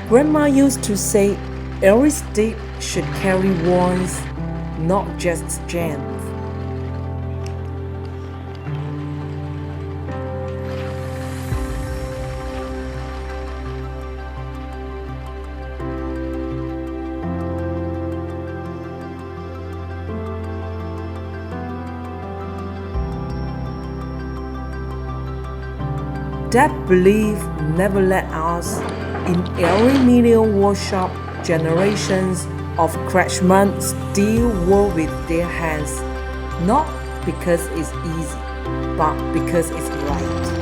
Grandma used to say every stick should carry warmth, not just strength. That belief never let us. In every MIGLIO workshop, generations of craftsmen still work with their hands, not because it's easy, but because it's right.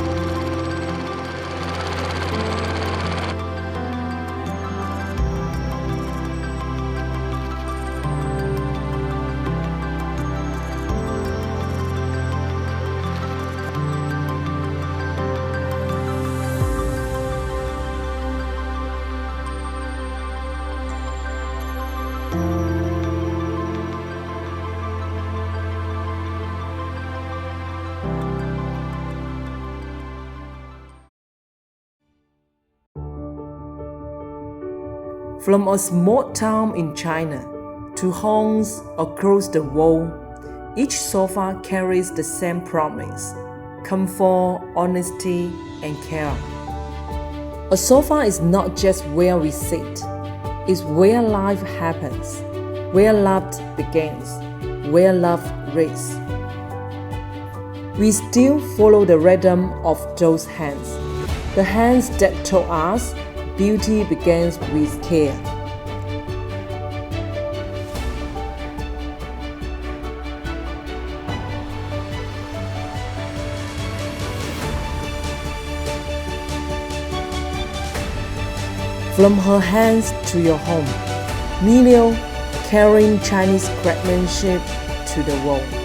From a small town in China to homes across the world, each sofa carries the same promise: comfort, honesty, and care. A sofa is not just where we sit, it's where life happens, where love begins, where love rests. We still follow the rhythm of those hands, the hands that told us beauty begins with care. From her hands to your home, MIGLIO, carrying Chinese craftsmanship to the world.